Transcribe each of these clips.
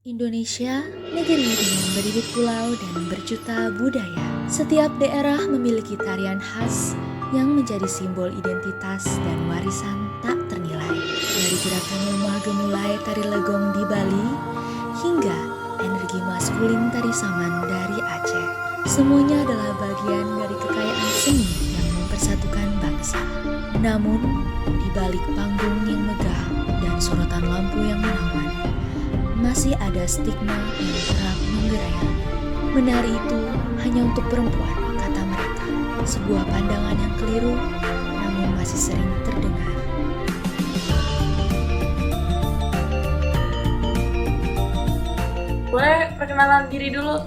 Indonesia, negeri dengan beribu pulau dan berjuta budaya. Setiap daerah memiliki tarian khas yang menjadi simbol identitas dan warisan tak ternilai. Dari gerakan lemah gemulai tari legong di Bali, hingga energi maskulin tari saman dari Aceh. Semuanya adalah bagian dari kekayaan seni yang mempersatukan bangsa. Namun, di balik panggung yang megah dan sorotan lampu yang menawan, masih ada stigma yang kerap menggerayang. Menari itu hanya untuk perempuan, kata mereka. Sebuah pandangan yang keliru, namun masih sering terdengar. Boleh perkenalan diri dulu?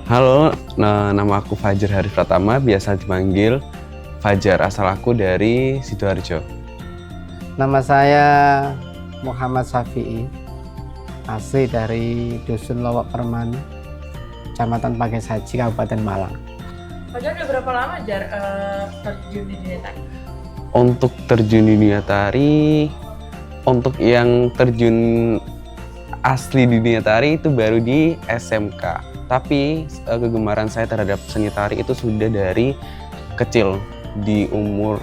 Halo, nama aku Fajar Harif Pratama, biasa dipanggil Fajar, asal aku dari Sidoarjo. Nama saya Muhammad Syafi'i, asli dari Dusun Lowok Permani, Kecamatan Pages Haji, Kabupaten Malang. Fajar udah berapa lama terjun di dunia tari? Untuk terjun di dunia tari, untuk yang terjun asli di dunia tari itu baru di SMK. Tapi kegemaran saya terhadap seni tari itu sudah dari kecil, di umur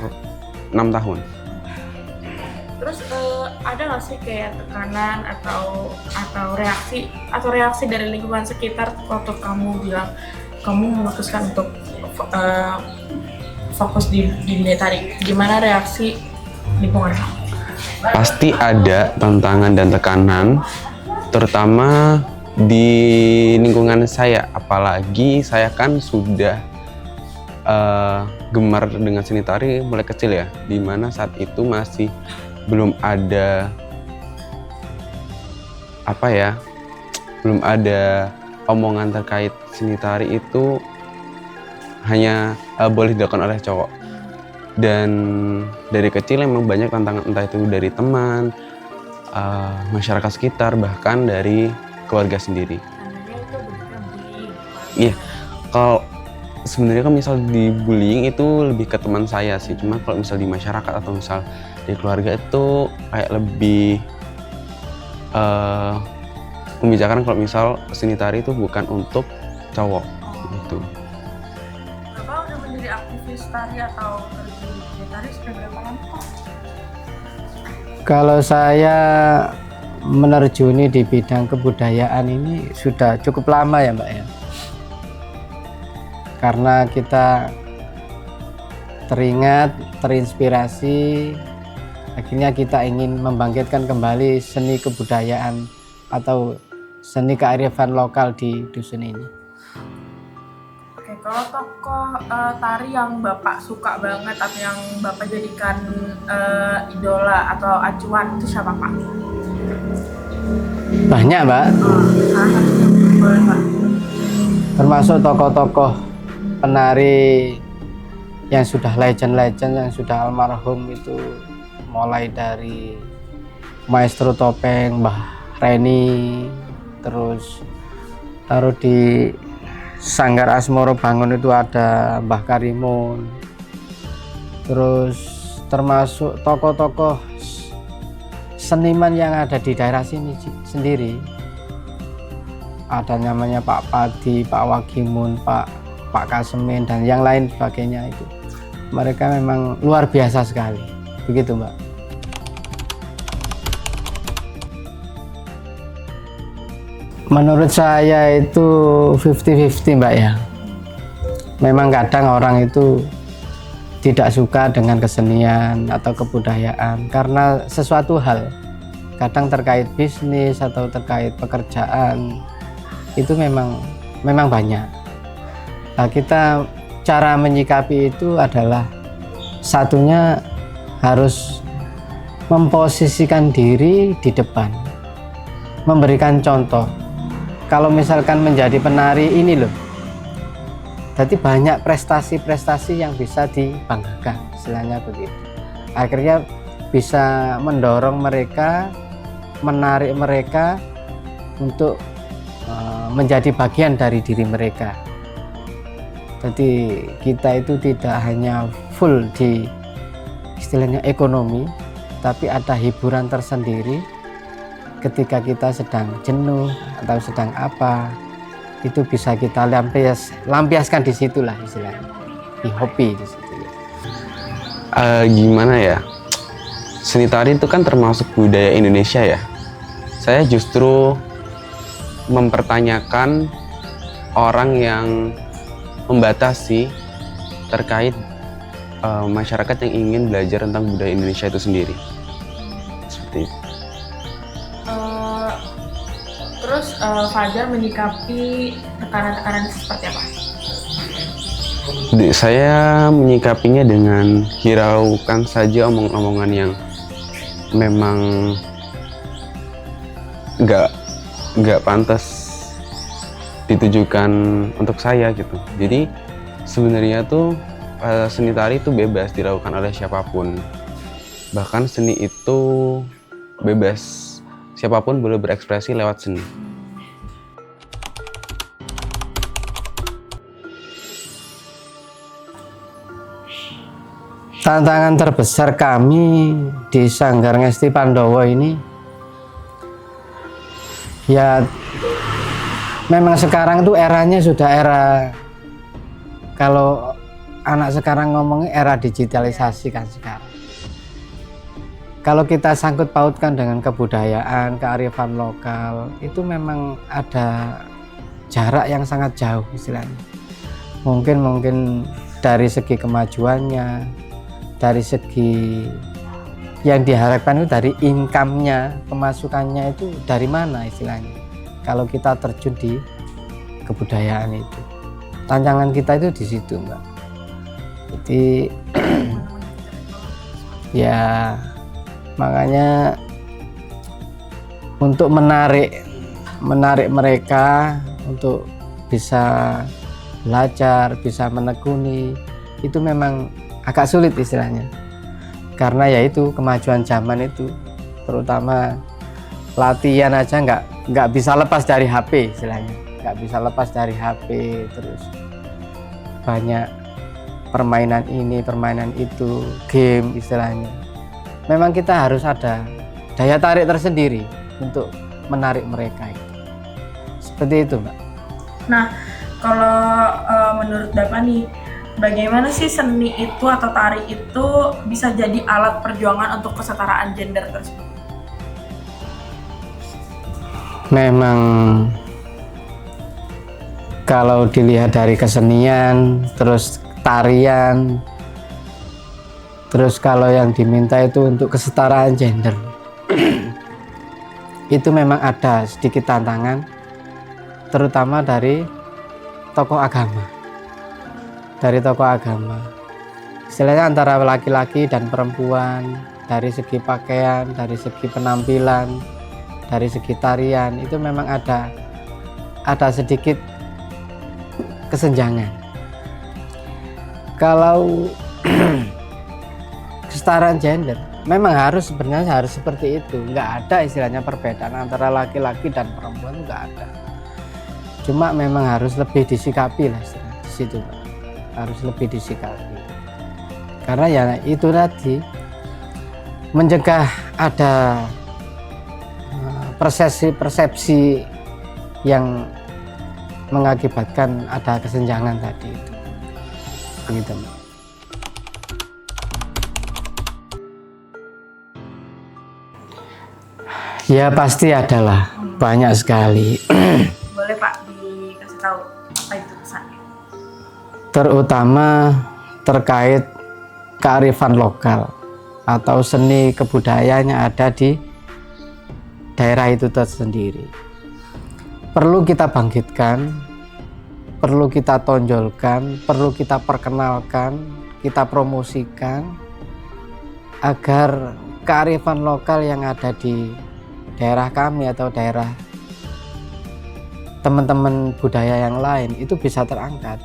6 tahun. Terus ada nggak sih kayak tekanan atau reaksi dari lingkungan sekitar waktu kamu bilang kamu memutuskan untuk fokus di dunia tari? Gimana reaksi lingkungan kamu? Pasti ada tantangan dan tekanan, terutama di lingkungan saya. Apalagi saya kan sudah gemar dengan seni tari mulai kecil ya, dimana saat itu masih belum ada belum ada omongan terkait seni tari itu hanya boleh dilakukan oleh cowok. Dan dari kecil emang banyak tantangan, entah itu dari teman, masyarakat sekitar, bahkan dari keluarga sendiri. Tandanya itu bentuknya bullying. Iya, kalau sebenarnya kan misal di bullying itu lebih ke teman saya sih. Cuma kalau misal di masyarakat atau misal di keluarga itu kayak lebih membicarakan kalau misal seni tari itu bukan untuk cowok gitu. Bapak udah menjadi aktivis tari atau terjun di dunia tari sudah berapa lama, Pak? Kalau saya menerjuni di bidang kebudayaan ini sudah cukup lama ya Mbak ya. Karena kita teringat, terinspirasi, akhirnya kita ingin membangkitkan kembali seni kebudayaan atau seni kearifan lokal di dusun ini. Oke, kalau tokoh tari yang Bapak suka banget atau yang Bapak jadikan idola atau acuan itu siapa, Pak? Banyak Mbak, Salah satunya boleh, Pak. termasuk tokoh-tokoh penari yang sudah legend-legend, yang sudah almarhum itu, mulai dari Maestro Topeng, Mbah Reni, terus taruh di Sanggar Asmoro Bangun itu ada Mbah Karimun, terus termasuk tokoh-tokoh seniman yang ada di daerah sini sendiri. Ada namanya Pak Padi, Pak Wagimun, Pak Kasemin, dan yang lain sebagainya itu. Mereka memang luar biasa sekali. Begitu Mbak. Menurut saya itu 50-50 Mbak ya. Memang kadang orang itu tidak suka dengan kesenian atau kebudayaan karena sesuatu hal. Kadang terkait bisnis atau terkait pekerjaan itu memang banyak. Nah, kita cara menyikapi itu adalah satunya harus memposisikan diri di depan, memberikan contoh. Kalau misalkan menjadi penari ini loh, jadi banyak prestasi-prestasi yang bisa dibanggakan, istilahnya begitu. Akhirnya bisa mendorong mereka, menarik mereka untuk menjadi bagian dari diri mereka. Jadi kita itu tidak hanya full di istilahnya ekonomi, tapi ada hiburan tersendiri ketika kita sedang jenuh atau sedang apa, itu bisa kita lampiaskan di situlah istilahnya, di hobi di situ. Gimana ya? Seni tari itu kan termasuk budaya Indonesia ya. Saya justru mempertanyakan orang yang membatasi terkait masyarakat yang ingin belajar tentang budaya Indonesia itu sendiri. Seperti itu. Terus Fajar menyikapi tekanan-tekanan seperti apa? Saya menyikapinya dengan hiraukan saja omong-omongan yang memang nggak pantas ditujukan untuk saya gitu. Jadi sebenarnya tuh seni tari itu bebas dilakukan oleh siapapun. Bahkan seni itu bebas, siapapun boleh berekspresi lewat seni. Tantangan terbesar kami di Sanggar Ngesti Pandowo ini ya memang sekarang tuh eranya sudah era, kalau anak sekarang ngomongnya era digitalisasi kan sekarang. Kalau kita sangkut pautkan dengan kebudayaan, kearifan lokal, itu memang ada jarak yang sangat jauh istilahnya. Mungkin dari segi kemajuannya, dari segi yang diharapkan itu dari income-nya, pemasukannya itu dari mana istilahnya. Kalau kita terjun di kebudayaan itu, tantangan kita itu di situ, Mbak. Jadi ya makanya untuk menarik mereka untuk bisa belajar, bisa menekuni, itu memang agak sulit istilahnya. Karena yaitu kemajuan zaman itu, terutama latihan aja nggak bisa lepas dari HP istilahnya, nggak bisa lepas dari HP, terus banyak permainan ini, permainan itu, game istilahnya. Memang kita harus ada daya tarik tersendiri untuk menarik mereka itu. Seperti itu, Mbak. Nah, kalau menurut Bapak nih, bagaimana sih seni itu atau tari itu bisa jadi alat perjuangan untuk kesetaraan gender tersebut? Memang kalau dilihat dari kesenian, terus tarian, terus kalau yang diminta itu untuk kesetaraan gender, itu memang ada sedikit tantangan, terutama dari tokoh agama. Dari tokoh agama, istilahnya antara laki-laki dan perempuan, dari segi pakaian, dari segi penampilan, dari segi tarian, itu memang ada sedikit kesenjangan. Kalau kesetaraan gender memang sebenarnya harus seperti itu, nggak ada istilahnya perbedaan antara laki-laki dan perempuan, nggak ada. Cuma memang harus lebih disikapi lah di situ, Pak. Harus lebih disikapi. Karena ya itu tadi, mencegah ada persepsi yang mengakibatkan ada kesenjangan tadi itu. Begitu, Mbak. Ya pasti adalah, banyak sekali. Boleh Pak dikasih tahu apa itu pesannya? Terutama terkait kearifan lokal atau seni kebudayaan yang ada di daerah itu tersendiri. Perlu kita bangkitkan, perlu kita tonjolkan, perlu kita perkenalkan, kita promosikan agar kearifan lokal yang ada di daerah kami atau daerah teman-teman budaya yang lain itu bisa terangkat.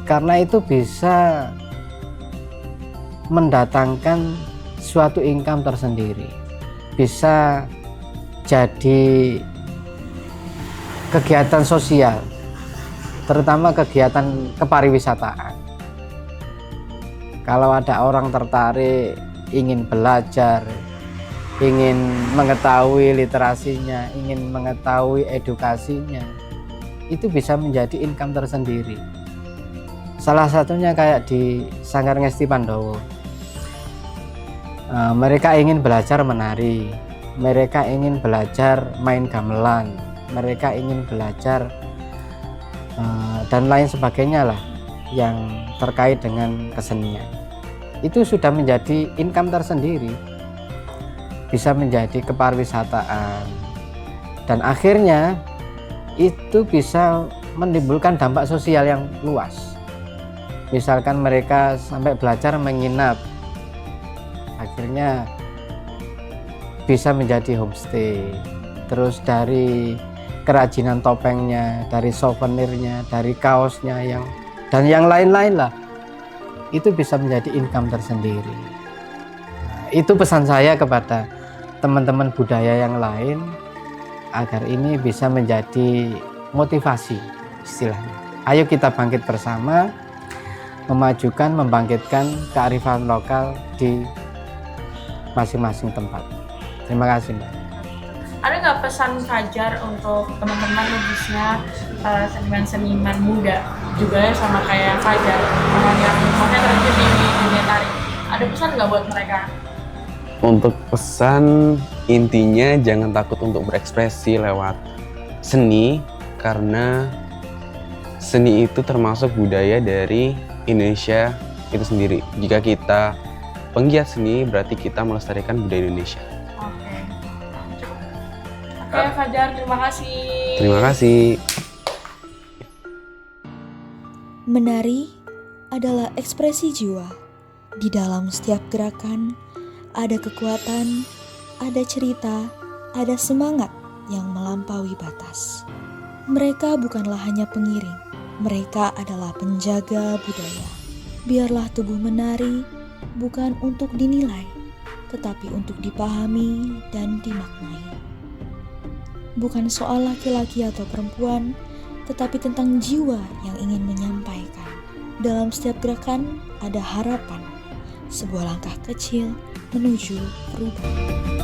Karena itu bisa mendatangkan suatu income tersendiri, bisa jadi kegiatan sosial, terutama kegiatan kepariwisataan. Kalau ada orang tertarik ingin belajar ingin mengetahui literasinya, ingin mengetahui edukasinya, itu bisa menjadi income tersendiri. Salah satunya kayak di Sanggar Ngesti Pandowo. Mereka ingin belajar menari, mereka ingin belajar main gamelan, mereka ingin belajar dan lain sebagainya lah yang terkait dengan kesenian. Itu sudah menjadi income tersendiri, bisa menjadi kepariwisataan, dan akhirnya itu bisa menimbulkan dampak sosial yang luas. Misalkan mereka sampai belajar menginap, akhirnya bisa menjadi homestay. Terus dari kerajinan topengnya, dari souvenirnya, dari kaosnya dan yang lain-lain lah, itu bisa menjadi income tersendiri. Nah, itu pesan saya kepada teman-teman budaya yang lain agar ini bisa menjadi motivasi istilahnya. Ayo kita bangkit bersama, memajukan, membangkitkan kearifan lokal di masing-masing tempat. Terima kasih, Mbak. Ada nggak pesan Fajar untuk teman-teman khususnya seniman-seniman muda juga sama kayak Fajar, orang yang maksudnya terjun di dunia tari? Ada pesan nggak buat mereka? Untuk pesan, intinya jangan takut untuk berekspresi lewat seni, karena seni itu termasuk budaya dari Indonesia itu sendiri. Jika kita penggiat seni, berarti kita melestarikan budaya Indonesia. Oke, Fajar, terima kasih. Terima kasih. Menari adalah ekspresi jiwa. Di dalam setiap gerakan ada kekuatan, ada cerita, ada semangat yang melampaui batas. Mereka bukanlah hanya pengiring, mereka adalah penjaga budaya. Biarlah tubuh menari bukan untuk dinilai, tetapi untuk dipahami dan dimaknai. Bukan soal laki-laki atau perempuan, tetapi tentang jiwa yang ingin menyampaikan. Dalam setiap gerakan ada harapan, sebuah langkah kecil menuju perubahan.